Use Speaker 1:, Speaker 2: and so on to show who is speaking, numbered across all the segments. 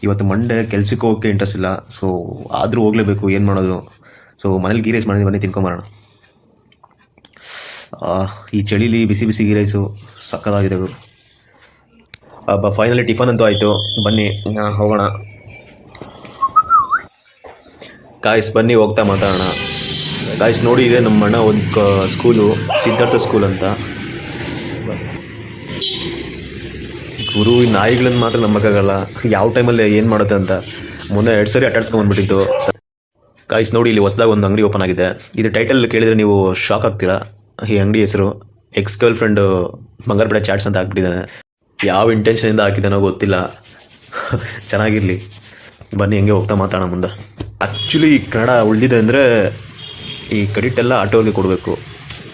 Speaker 1: ಇವತ್ತು ಮಂಡೇ ಕೆಲ್ಸಕ್ಕೆ ಹೋಗೋಕ್ಕೆ ಇಂಟ್ರೆಸ್ಟ್ ಇಲ್ಲ. ಸೊ ಆದರೂ ಹೋಗಲೇಬೇಕು, ಏನು ಮಾಡೋದು. ಸೊ ಮನೇಲಿ ಗೀ ರೈಸ್ ಮಾಡಿದ್ವಿ, ಬನ್ನಿ ತಿನ್ಕೊಂಬರೋಣ. ಈ ಚಳಿಲಿ ಬಿಸಿ ಬಿಸಿ ಗೀ ರೈಸು ಸಕ್ಕತ್ತಾಗಿದೆ ಗುರು. ಫೈನಲಿ ಟಿಫನ್ ಅಂತೂ ಆಯಿತು, ಬನ್ನಿ ಹೋಗೋಣ. ಗಾಯ್ಸ್ ಬನ್ನಿ ಹೋಗ್ತಾ ಮಾತಾಡೋಣ. ಗಾಯ್ಸ್ ನೋಡಿ, ಇದೆ ನಮ್ಮ ಅಣ್ಣ ಒಂದು ಸ್ಕೂಲು, ಸಿದ್ಧಾರ್ಥ ಸ್ಕೂಲ್ ಅಂತ. ಗುರು ಈ ನಾಯಿಗಳನ್ನು ಮಾತ್ರ ನಂಬಕ್ಕಾಗಲ್ಲ, ಯಾವ ಟೈಮಲ್ಲಿ ಏನು ಮಾಡುತ್ತೆ ಅಂತ. ಮೊನ್ನೆ 2 ಸರಿ ಅಟ್ಟಾಡ್ಸ್ಕೊಂಡ್ಬಂದ್ಬಿಟ್ಟಿತ್ತು. ಗಾಯ್ಸ್ ನೋಡಿ, ಇಲ್ಲಿ ಹೊಸದಾಗಿ ಒಂದು ಅಂಗಡಿ ಓಪನ್ ಆಗಿದೆ. ಇದು ಟೈಟಲ್ ಕೇಳಿದರೆ ನೀವು ಶಾಕ್ ಆಗ್ತೀರಾ. ಈ ಅಂಗಡಿ ಹೆಸರು ex girlfriend Bangarpet chats ಅಂತ ಹಾಕ್ಬಿಟ್ಟಿದ್ದಾನೆ. ಯಾವ ಇಂಟೆನ್ಷನಿಂದ ಹಾಕಿದ್ದಾನೋ ಗೊತ್ತಿಲ್ಲ. ಚೆನ್ನಾಗಿರಲಿ, ಬನ್ನಿ ಹೆಂಗೆ ಹೋಗ್ತಾ ಮಾತಾಡೋಣ ಮುಂದೆ. ಆ್ಯಕ್ಚುಲಿ ಕನ್ನಡ ಉಳಿದಿದೆ ಅಂದರೆ ಈ ಕ್ರೆಡಿಟ್ ಎಲ್ಲ ಆಟೋಗೆ ಕೊಡಬೇಕು.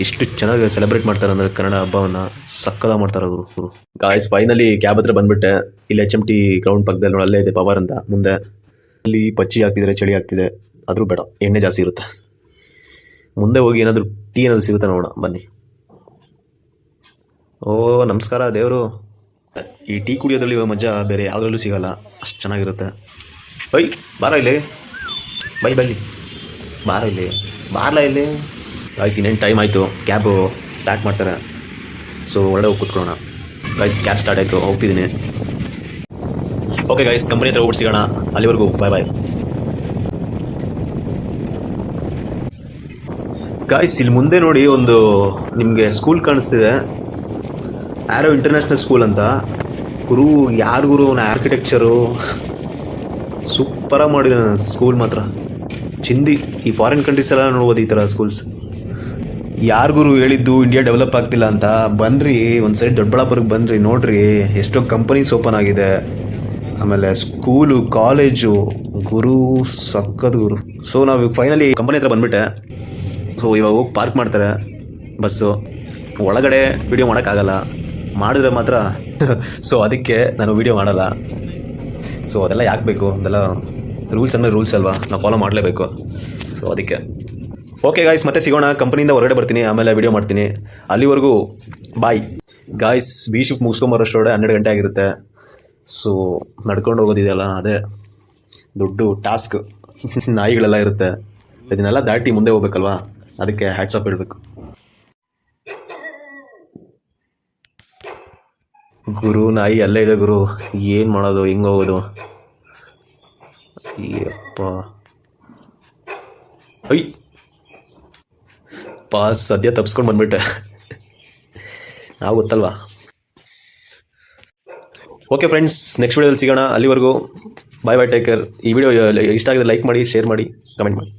Speaker 1: ಎಷ್ಟು ಚೆನ್ನಾಗಿ ಸೆಲೆಬ್ರೇಟ್ ಮಾಡ್ತಾರೆ ಅಂದರೆ ಕನ್ನಡ ಹಬ್ಬವನ್ನು ಸಕ್ಕದ ಮಾಡ್ತಾರೆ ಗುರು. ಗಾಯ್ಸ್ ಫೈನಲಿ ಕ್ಯಾಬ್ ಹತ್ರ ಬಂದುಬಿಟ್ಟೆ. ಇಲ್ಲಿ HMT ಗ್ರೌಂಡ್ ಪಕ್ಕದಲ್ಲಿ ನೋಡಿ, ಅಲ್ಲೇ ಇದೆ ಪವರ್ ಅಂತ. ಮುಂದೆ ಅಲ್ಲಿ ಪಚ್ಚಿ ಆಗ್ತಿದ್ರೆ, ಚಳಿ ಆಗ್ತಿದೆ, ಆದರೂ ಬೇಡ, ಎಣ್ಣೆ ಜಾಸ್ತಿ ಇರುತ್ತೆ. ಮುಂದೆ ಹೋಗಿ ಏನಾದರೂ ಟೀ ಏನಾದರೂ ಸಿಗುತ್ತೆ ನೋಡೋಣ, ಬನ್ನಿ. ಓ ನಮಸ್ಕಾರ ದೇವರು. ಈ ಟೀ ಕುಡಿಯೋದ್ರಲ್ಲಿ ಮಜಾ ಬೇರೆ ಯಾವುದ್ರಲ್ಲೂ ಸಿಗಲ್ಲ, ಅಷ್ಟು ಚೆನ್ನಾಗಿರುತ್ತೆ. ಬೈ ಬಾರ ಇಲ್ಲಿ, ಬಲ್ಲಿ ಬಾರ ಇಲ್ಲಿ, ಬಾರ್ಲ ಇಲ್ಲಿ. ಗಾಯ್ಸ್ ಇನ್ನೇನು ಟೈಮ್ ಆಯಿತು, ಕ್ಯಾಬು ಸ್ಟಾರ್ಟ್ ಮಾಡ್ತಾರೆ. ಸೊ ಹೊರಡೆ ಹೋಗಿ ಕೂತ್ಕೊಳ್ಳೋಣ. ಗಾಯ್ಸ್ ಕ್ಯಾಬ್ ಸ್ಟಾರ್ಟ್ ಆಯಿತು, ಹೋಗ್ತಿದ್ದೀನಿ. ಓಕೆ ಗಾಯ್ಸ್, ಕಂಪನಿ ಹತ್ರ ಹೋಗ್ಬಿಟ್ಟು ಸಿಗೋಣ. ಅಲ್ಲಿವರೆಗೂ ಬಾಯ್. ಗಾಯ್ಸ್ ಇಲ್ಲಿ ಮುಂದೆ ನೋಡಿ, ಒಂದು ನಿಮಗೆ ಸ್ಕೂಲ್ ಕಾಣಿಸ್ತಿದೆ, ಆ್ಯರೋ ಇಂಟರ್ನ್ಯಾಷನಲ್ ಸ್ಕೂಲ್ ಅಂತ. ಗುರು ಯಾರು ಗುರು, ಅವನ ಆರ್ಕಿಟೆಕ್ಚರು ಸೂಪರಾಗಿ ಮಾಡಿದ್ದಾನೆ. ಸ್ಕೂಲ್ ಮಾತ್ರ ಚಿಂದಿ. ಈ ಫಾರಿನ್ ಕಂಟ್ರೀಸ್ ಎಲ್ಲ ನೋಡ್ಬೋದು ಈ ಥರ ಸ್ಕೂಲ್ಸ್. ಯಾರು ಗುರು ಹೇಳಿದ್ದು ಇಂಡಿಯಾ ಡೆವಲಪ್ ಆಗ್ತಿಲ್ಲ ಅಂತ? ಬನ್ನಿರಿ ಒಂದು ಸೈಡ್ ದೊಡ್ಡಬಳ್ಳಾಪುರಕ್ಕೆ ಬನ್ನಿರಿ, ನೋಡ್ರಿ ಎಷ್ಟೋ ಕಂಪನೀಸ್ ಓಪನ್ ಆಗಿದೆ. ಆಮೇಲೆ ಸ್ಕೂಲು, ಕಾಲೇಜು, ಗುರು ಸಕ್ಕತ್ ಗುರು. ಸೊ ನಾವು ಫೈನಲಿ ಕಂಪನಿ ಹತ್ರ ಬಂದುಬಿಟ್ಟೆ. ಸೊ ಇವಾಗ ಹೋಗಿ ಪಾರ್ಕ್ ಮಾಡ್ತಾರೆ ಬಸ್ಸು. ಒಳಗಡೆ ವೀಡಿಯೋ ಮಾಡೋಕ್ಕಾಗಲ್ಲ, ಮಾಡಿದ್ರೆ ಮಾತ್ರ ಸೊ ಅದಕ್ಕೆ ನಾನು ವೀಡಿಯೋ ಮಾಡಲ್ಲ. ಸೊ ಅದೆಲ್ಲ ಯಾಕೆ ಬೇಕು, ಅದೆಲ್ಲ ರೂಲ್ಸ್ ಅಂದರೆ ರೂಲ್ಸ್ ಅಲ್ವಾ, ನಾವು ಫಾಲೋ ಮಾಡಲೇಬೇಕು. ಸೊ ಅದಕ್ಕೆ ಓಕೆ ಗಾಯ್ಸ್, ಮತ್ತೆ ಸಿಗೋಣ. ಕಂಪನಿಯಿಂದ ಹೊರಗಡೆ ಬರ್ತೀನಿ, ಆಮೇಲೆ ವೀಡಿಯೋ ಮಾಡ್ತೀನಿ. ಅಲ್ಲಿವರೆಗೂ ಬಾಯ್. ಗಾಯ್ಸ್ ಬಿ ಶಿಫ್ಟ್ ಮುಗಿಸ್ಕೊಂಬರೋಷ್ಟೊಳಗೆ 12 ಗಂಟೆ ಆಗಿರುತ್ತೆ. ಸೊ ನಡ್ಕೊಂಡು ಹೋಗೋದಿದೆಯಲ್ಲ, ಅದೇ ದೊಡ್ಡ ಟಾಸ್ಕ್. ನಾಯಿಗಳೆಲ್ಲ ಇರುತ್ತೆ, ಇದನ್ನೆಲ್ಲ ದಾಟಿ ಮುಂದೆ ಹೋಗ್ಬೇಕಲ್ವಾ, ಅದಕ್ಕೆ ಹ್ಯಾಟ್ಸ್ ಆಫ್ ಹೇಳಬೇಕು. ಗುರು ನಾಯಿ ಅಲ್ಲೇ ಇದೆ ಗುರು, ಏನು ಮಾಡೋದು, ಹೆಂಗೆ ಹೋಗೋದು? ಅಯ್ಯಪ್ಪ, ಐ ಪಾಸ್ ಸದ್ಯ ತಪ್ಸ್ಕೊಂಡು ಬಂದ್ಬಿಟ್ಟೆ. ನಾವು ಗೊತ್ತಲ್ವಾ. ಓಕೆ ಫ್ರೆಂಡ್ಸ್, ನೆಕ್ಸ್ಟ್ ವೀಡಿಯೋದಲ್ಲಿ ಸಿಗೋಣ. ಅಲ್ಲಿವರೆಗೂ ಬಾಯ್, ಟೇಕ್ ಕೇರ್. ಈ ವಿಡಿಯೋ ಇಷ್ಟ ಆಗಿದೆ ಲೈಕ್ ಮಾಡಿ, ಶೇರ್ ಮಾಡಿ, ಕಮೆಂಟ್ ಮಾಡಿ.